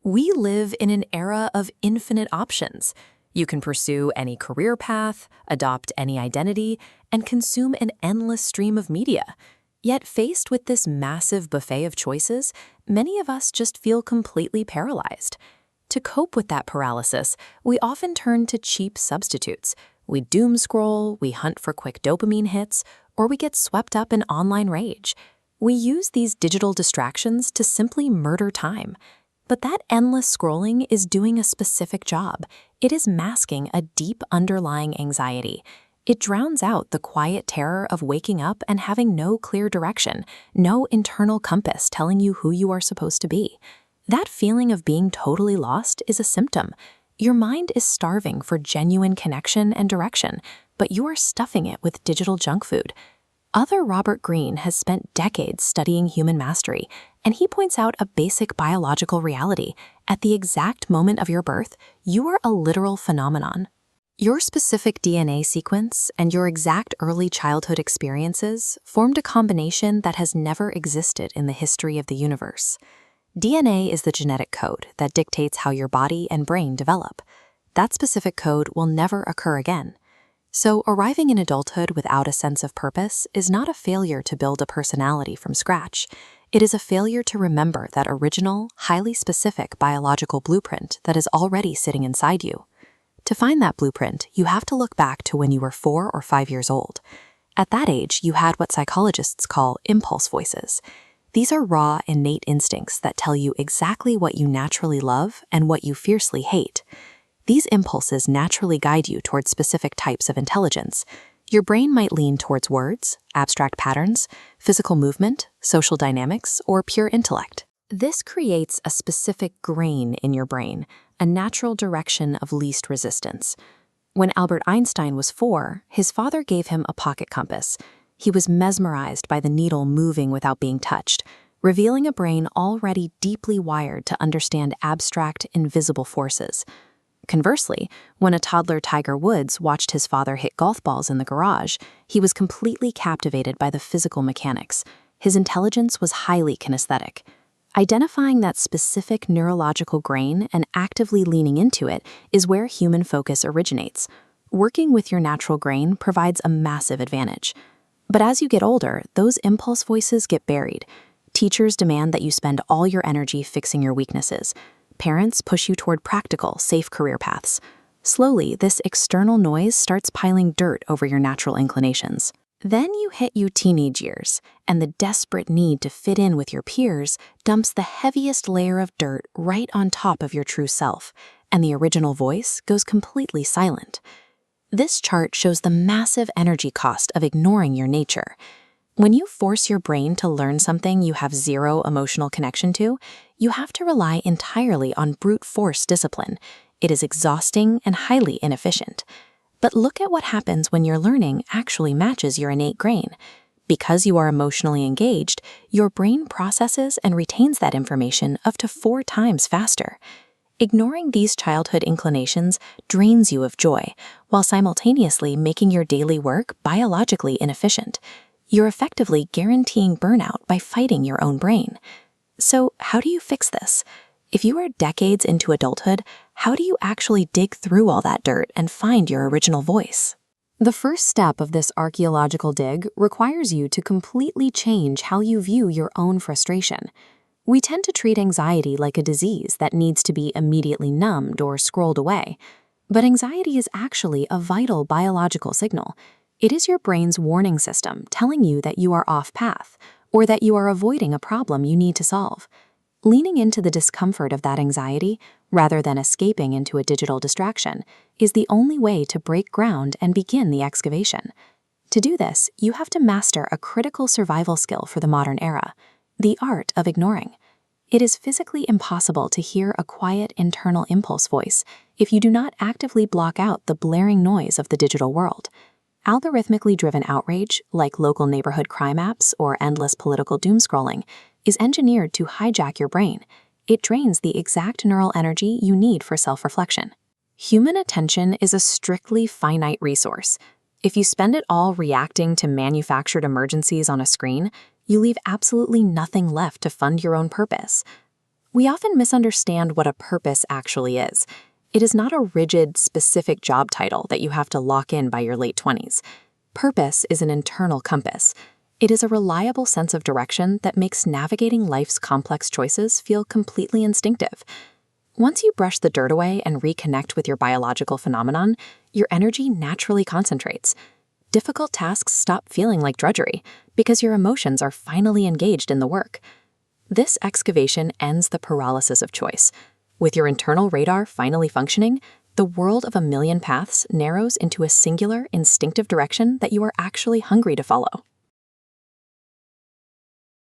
We live in an era of infinite options. You can pursue any career path, adopt any identity, and consume an endless stream of media. Yet faced with this massive buffet of choices, many of us just feel completely paralyzed. To cope with that paralysis, we often turn to cheap substitutes. We doom scroll, we hunt for quick dopamine hits, or we get swept up in online rage. We use these digital distractions to simply murder time. But that endless scrolling is doing a specific job. It is masking a deep underlying anxiety. It drowns out the quiet terror of waking up and having no clear direction, no internal compass telling you who you are supposed to be. That feeling of being totally lost is a symptom. Your mind is starving for genuine connection and direction, but you are stuffing it with digital junk food. Author Robert Greene has spent decades studying human mastery, and he points out a basic biological reality. At the exact moment of your birth, you are a literal phenomenon. Your specific DNA sequence and your exact early childhood experiences formed a combination that has never existed in the history of the universe. DNA is the genetic code that dictates how your body and brain develop. That specific code will never occur again. So arriving in adulthood without a sense of purpose is not a failure to build a personality from scratch. It is a failure to remember that original, highly specific biological blueprint that is already sitting inside you. To find that blueprint, you have to look back to when you were 4 or 5 years old. At that age, you had what psychologists call impulse voices. These are raw, innate instincts that tell you exactly what you naturally love and what you fiercely hate. These impulses naturally guide you towards specific types of intelligence. Your brain might lean towards words, abstract patterns, physical movement, social dynamics, or pure intellect. This creates a specific grain in your brain, a natural direction of least resistance. When Albert Einstein was 4, his father gave him a pocket compass. He was mesmerized by the needle moving without being touched, revealing a brain already deeply wired to understand abstract, invisible forces. Conversely, when a toddler Tiger Woods watched his father hit golf balls in the garage, he was completely captivated by the physical mechanics. His intelligence was highly kinesthetic. Identifying that specific neurological grain and actively leaning into it is where human focus originates. Working with your natural grain provides a massive advantage. But as you get older, those impulse voices get buried. Teachers demand that you spend all your energy fixing your weaknesses. Parents push you toward practical, safe career paths. Slowly, this external noise starts piling dirt over your natural inclinations. Then you hit your teenage years, and the desperate need to fit in with your peers dumps the heaviest layer of dirt right on top of your true self, and the original voice goes completely silent. This chart shows the massive energy cost of ignoring your nature. When you force your brain to learn something you have zero emotional connection to, you have to rely entirely on brute force discipline. It is exhausting and highly inefficient. But look at what happens when your learning actually matches your innate grain. Because you are emotionally engaged, your brain processes and retains that information up to 4 times faster. Ignoring these childhood inclinations drains you of joy, while simultaneously making your daily work biologically inefficient. You're effectively guaranteeing burnout by fighting your own brain. So how do you fix this? If you are decades into adulthood, how do you actually dig through all that dirt and find your original voice? The first step of this archaeological dig requires you to completely change how you view your own frustration. We tend to treat anxiety like a disease that needs to be immediately numbed or scrolled away. But anxiety is actually a vital biological signal. It is your brain's warning system telling you that you are off path, or that you are avoiding a problem you need to solve. Leaning into the discomfort of that anxiety, rather than escaping into a digital distraction, is the only way to break ground and begin the excavation. To do this, you have to master a critical survival skill for the modern era: the art of ignoring. It is physically impossible to hear a quiet internal impulse voice if you do not actively block out the blaring noise of the digital world. Algorithmically driven outrage, like local neighborhood crime apps or endless political doomscrolling, is engineered to hijack your brain. It drains the exact neural energy you need for self-reflection. Human attention is a strictly finite resource. If you spend it all reacting to manufactured emergencies on a screen, you leave absolutely nothing left to fund your own purpose. We often misunderstand what a purpose actually is. It is not a rigid, specific job title that you have to lock in by your late 20s. Purpose is an internal compass. It is a reliable sense of direction that makes navigating life's complex choices feel completely instinctive. Once you brush the dirt away and reconnect with your biological phenomenon, your energy naturally concentrates. Difficult tasks stop feeling like drudgery because your emotions are finally engaged in the work. This excavation ends the paralysis of choice. With your internal radar finally functioning, the world of a million paths narrows into a singular, instinctive direction that you are actually hungry to follow.